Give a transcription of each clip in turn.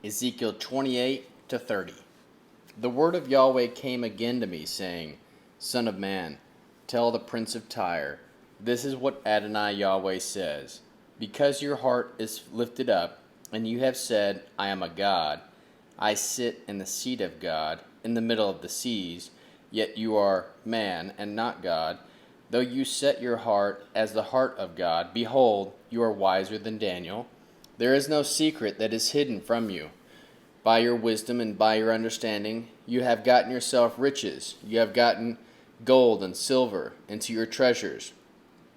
Ezekiel 28 to 30. The word of Yahweh came again to me, saying, Son of man, tell the prince of Tyre, this is what Adonai Yahweh says. Because your heart is lifted up, and you have said, I am a god, I sit in the seat of God, in the middle of the seas, yet you are man and not God. Though you set your heart as the heart of God, behold, you are wiser than Daniel. There is no secret that is hidden from you. By your wisdom and by your understanding, you have gotten yourself riches. You have gotten gold and silver into your treasures.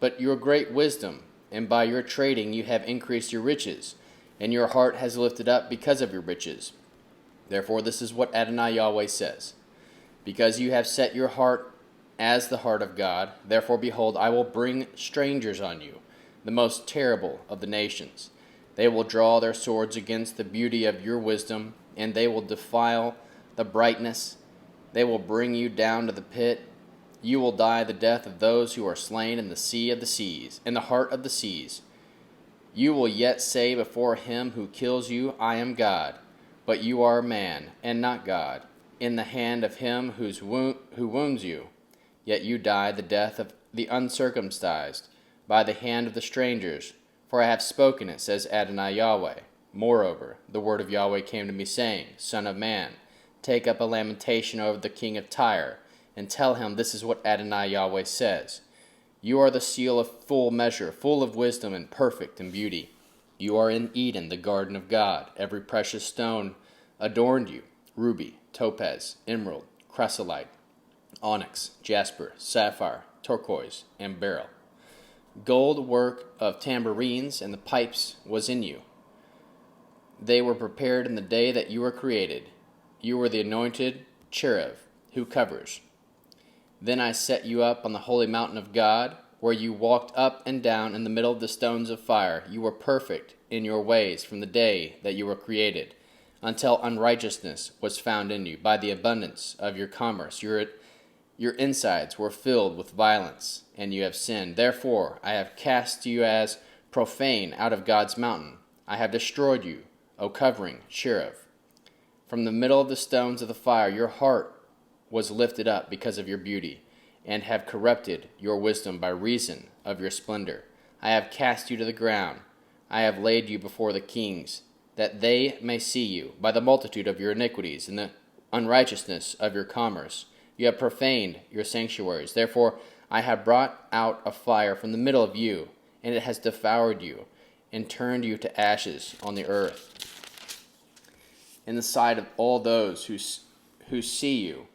But your great wisdom, and by your trading you have increased your riches, and your heart has lifted up because of your riches. Therefore this is what Adonai Yahweh says. Because you have set your heart as the heart of God, therefore behold, I will bring strangers on you, the most terrible of the nations. They will draw their swords against the beauty of your wisdom, and they will defile the brightness. They will bring you down to the pit. You will die the death of those who are slain in the sea of the seas, in the heart of the seas. You will yet say before him who kills you, I am God. But you are man, and not God, in the hand of him who wounds you. Yet you die the death of the uncircumcised, by the hand of the strangers. For I have spoken it, says Adonai Yahweh. Moreover, the word of Yahweh came to me, saying, Son of man, take up a lamentation over the king of Tyre, and tell him this is what Adonai Yahweh says. You are the seal of full measure, full of wisdom and perfect in beauty. You are in Eden, the garden of God. Every precious stone adorned you, ruby, topaz, emerald, chrysolite, onyx, jasper, sapphire, turquoise, and beryl. Gold work of tambourines and the pipes was in you. They were prepared in the day that you were created. You were the anointed cherub who covers. Then I set you up on the holy mountain of God, where you walked up and down in the middle of the stones of fire. You were perfect in your ways from the day that you were created, until unrighteousness was found in you. By the abundance of your commerce, your insides were filled with violence, and you have sinned. Therefore, I have cast you as profane out of God's mountain. I have destroyed you, O covering cherub. From the middle of the stones of the fire, your heart was lifted up because of your beauty, and have corrupted your wisdom by reason of your splendor. I have cast you to the ground. I have laid you before the kings, that they may see you by the multitude of your iniquities and the unrighteousness of your commerce. You have profaned your sanctuaries. Therefore I have brought out a fire from the middle of you, and it has devoured you, and turned you to ashes on the earth. In the sight of all those who see you,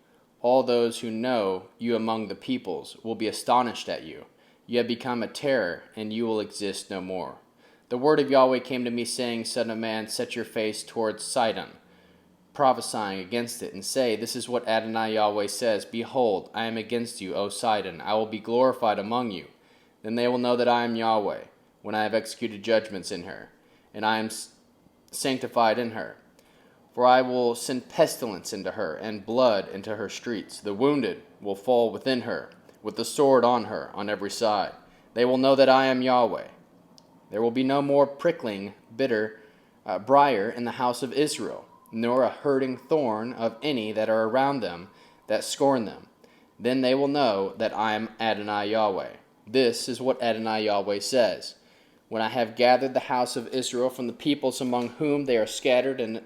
all those who know you among the peoples will be astonished at you. You have become a terror, and you will exist no more. The word of Yahweh came to me, saying, Son of man, set your face towards Sidon, prophesying against it, and say, This is what Adonai Yahweh says, Behold, I am against you, O Sidon. I will be glorified among you. Then they will know that I am Yahweh, when I have executed judgments in her, and I am sanctified in her. For I will send pestilence into her, and blood into her streets. The wounded will fall within her, with the sword on her on every side. They will know that I am Yahweh. There will be no more prickling bitter briar in the house of Israel, nor a hurting thorn of any that are around them that scorn them. Then they will know that I am Adonai Yahweh. This is what Adonai Yahweh says. When I have gathered the house of Israel from the peoples among whom they are scattered, and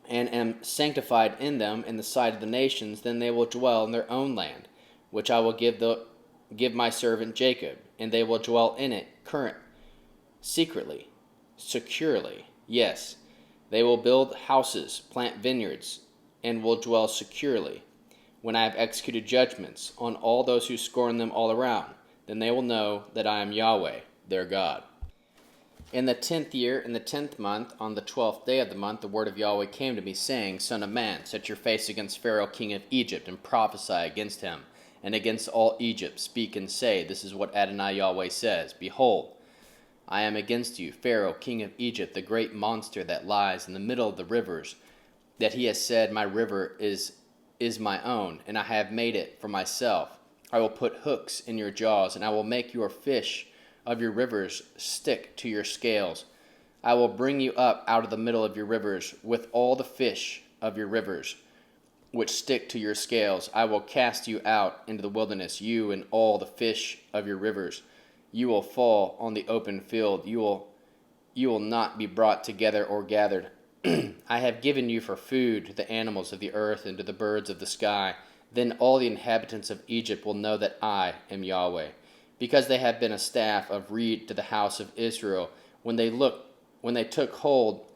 am sanctified in them in the sight of the nations, then they will dwell in their own land, which I will give my servant Jacob, and they will dwell in it secretly, securely. Yes, they will build houses, plant vineyards, and will dwell securely. When I have executed judgments on all those who scorn them all around, then they will know that I am Yahweh, their God. In the 10th year, in the 10th month, on the 12th day of the month, the word of Yahweh came to me, saying, Son of man, set your face against Pharaoh king of Egypt, and prophesy against him, and against all Egypt. Speak and say, This is what Adonai Yahweh says, Behold, I am against you, Pharaoh king of Egypt, the great monster that lies in the middle of the rivers, that he has said, My river is my own, and I have made it for myself. I will put hooks in your jaws, and I will make your fish of your rivers stick to your scales. I will bring you up out of the middle of your rivers with all the fish of your rivers, which stick to your scales. I will cast you out into the wilderness, you and all the fish of your rivers. You will fall on the open field. You will not be brought together or gathered. I have given you for food to the animals of the earth and to the birds of the sky. Then all the inhabitants of Egypt will know that I am Yahweh, because they have been a staff of reed to the house of Israel. When they took hold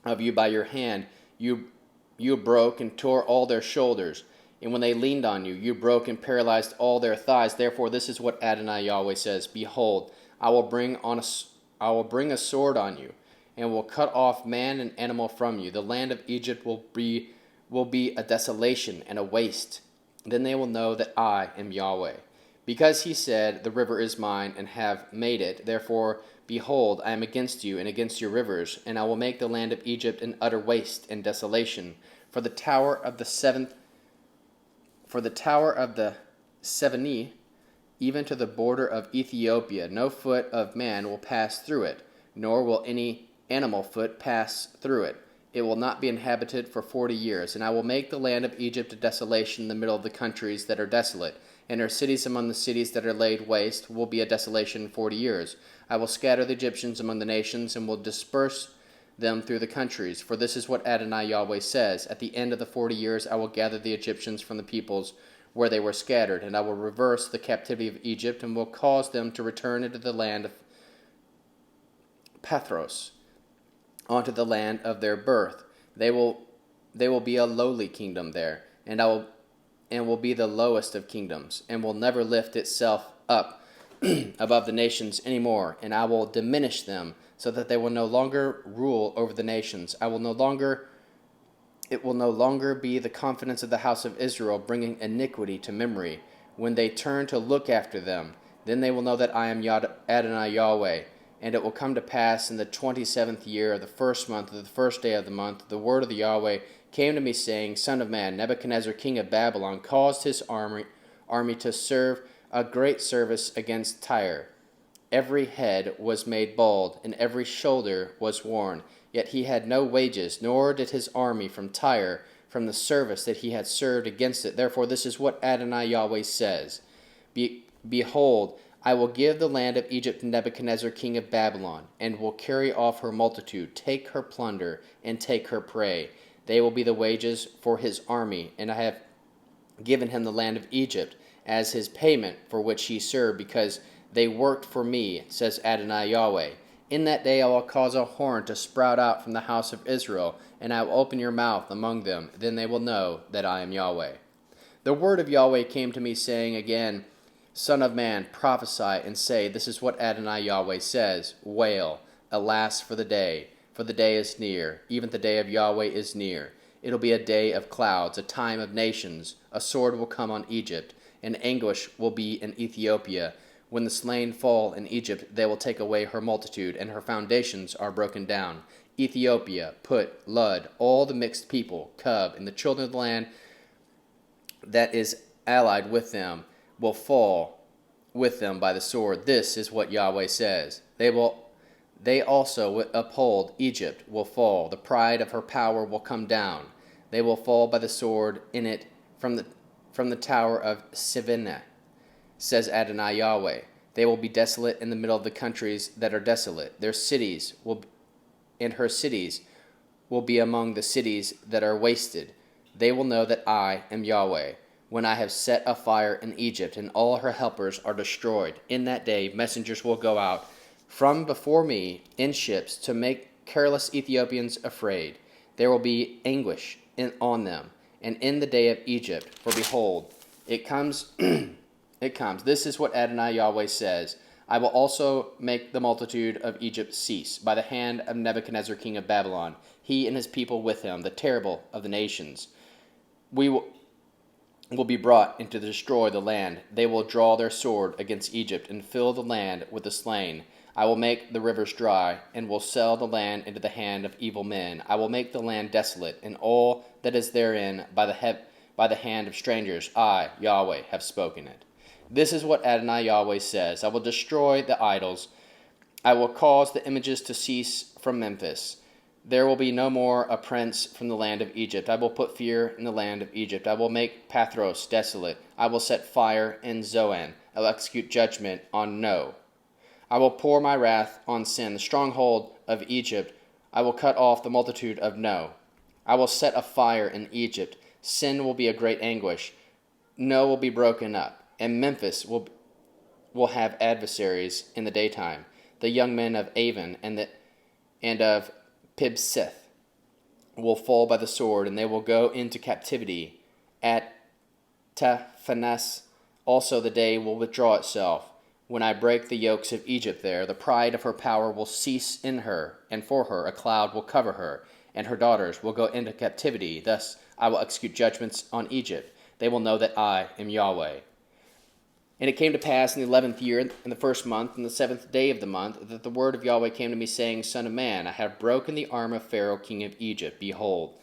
of you by your hand, you broke and tore all their shoulders. And when they leaned on you, you broke and paralyzed all their thighs. Therefore, this is what Adonai Yahweh says: Behold, I will bring a sword on you, and will cut off man and animal from you. The land of Egypt will be a desolation and a waste. Then they will know that I am Yahweh. Because he said, The river is mine, and have made it. Therefore, behold, I am against you and against your rivers, and I will make the land of Egypt an utter waste and desolation. For the tower of the Seveni, even to the border of Ethiopia, no foot of man will pass through it, nor will any animal foot pass through it. It will not be inhabited for 40 years. And I will make the land of Egypt a desolation in the middle of the countries that are desolate, and her cities among the cities that are laid waste will be a desolation 40 years. I will scatter the Egyptians among the nations, and will disperse them through the countries. For this is what Adonai Yahweh says: At the end of the 40 years I will gather the Egyptians from the peoples where they were scattered, and I will reverse the captivity of Egypt, and will cause them to return into the land of Pathros, onto the land of their birth. They will be a lowly kingdom there, and will be the lowest of kingdoms, and will never lift itself up above the nations any more. And I will diminish them, so that they will no longer rule over the nations. It will no longer be the confidence of the house of Israel, bringing iniquity to memory. When they turn to look after them, then they will know that I am Adonai Yahweh. And it will come to pass in the 27th year of the first month of the first day of the month, the word of the Yahweh came to me, saying, Son of man, Nebuchadnezzar king of Babylon caused his army to serve a great service against Tyre. Every head was made bald, and every shoulder was worn. Yet he had no wages, nor did his army from Tyre, from the service that he had served against it. Therefore this is what Adonai Yahweh says: Behold, I will give the land of Egypt to Nebuchadnezzar king of Babylon, and will carry off her multitude, take her plunder, and take her prey. They will be the wages for his army, and I have given him the land of Egypt as his payment for which he served, because they worked for me, says Adonai Yahweh. In that day I will cause a horn to sprout out from the house of Israel, and I will open your mouth among them. Then they will know that I am Yahweh. The word of Yahweh came to me, saying again, Son of man, prophesy and say, This is what Adonai Yahweh says: Wail, alas for the day is near, even the day of Yahweh is near. It'll be a day of clouds, a time of nations. A sword will come on Egypt, and anguish will be in Ethiopia. When the slain fall in Egypt, they will take away her multitude, and her foundations are broken down. Ethiopia, Put, Lud, all the mixed people, Cub, and the children of the land that is allied with them, will fall with them by the sword. This is what Yahweh says. They also uphold Egypt will fall. The pride of her power will come down. They will fall by the sword in it from the tower of Sivena, says Adonai Yahweh. They will be desolate in the middle of the countries that are desolate. Her cities will be among the cities that are wasted. They will know that I am Yahweh, when I have set a fire in Egypt, and all her helpers are destroyed. In that day messengers will go out from before me in ships to make careless Ethiopians afraid. There will be anguish on them, and in the day of Egypt. For behold, it comes, it comes. This is what Adonai Yahweh says: I will also make the multitude of Egypt cease by the hand of Nebuchadnezzar king of Babylon, he and his people with him, the terrible of the nations. We will be brought into to destroy the land. They will draw their sword against Egypt and fill the land with the slain. I will make the rivers dry, and will sell the land into the hand of evil men. I will make the land desolate, and all that is therein by the hand of strangers. I, Yahweh, have spoken it. This is what Adonai Yahweh says: I will destroy the idols I will cause the images to cease from Memphis. There will be no more a prince from the land of Egypt. I will put fear in the land of Egypt. I will make Pathros desolate. I will set fire in Zoan. I will execute judgment on No. I will pour my wrath on Sin, the stronghold of Egypt. I will cut off the multitude of No. I will set a fire in Egypt. Sin will be a great anguish. No will be broken up, and Memphis will have adversaries in the daytime. The young men of Avon and of Pibsith will fall by the sword, and they will go into captivity. At Taphanes also the day will withdraw itself. When I break the yokes of Egypt there, the pride of her power will cease in her, and for her a cloud will cover her, and her daughters will go into captivity. Thus I will execute judgments on Egypt. They will know that I am Yahweh. And it came to pass in the 11th year, in the first month, in the 7th day of the month, that the word of Yahweh came to me, saying, Son of man, I have broken the arm of Pharaoh king of Egypt. Behold,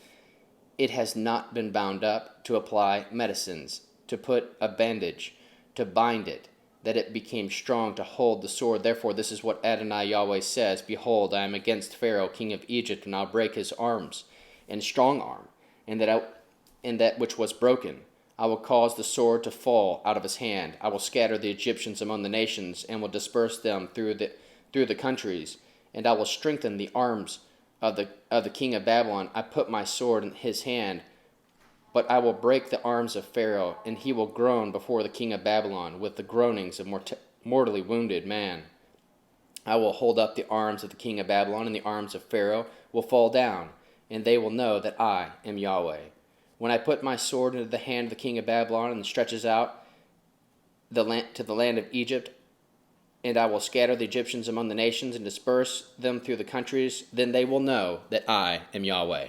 it has not been bound up, to apply medicines, to put a bandage, to bind it, that it became strong to hold the sword. Therefore this is what Adonai Yahweh says, Behold, I am against Pharaoh king of Egypt, and I'll break his arms and strong arm, and that which was broken. I will cause the sword to fall out of his hand. I will scatter the Egyptians among the nations, and will disperse them through the countries. And I will strengthen the arms of the king of Babylon. I put my sword in his hand, but I will break the arms of Pharaoh, and he will groan before the king of Babylon with the groanings of mortally wounded man. I will hold up the arms of the king of Babylon, and the arms of Pharaoh will fall down, and they will know that I am Yahweh. When I put my sword into the hand of the king of Babylon, and stretches out to the land of Egypt, and I will scatter the Egyptians among the nations, and disperse them through the countries, then they will know that I am Yahweh.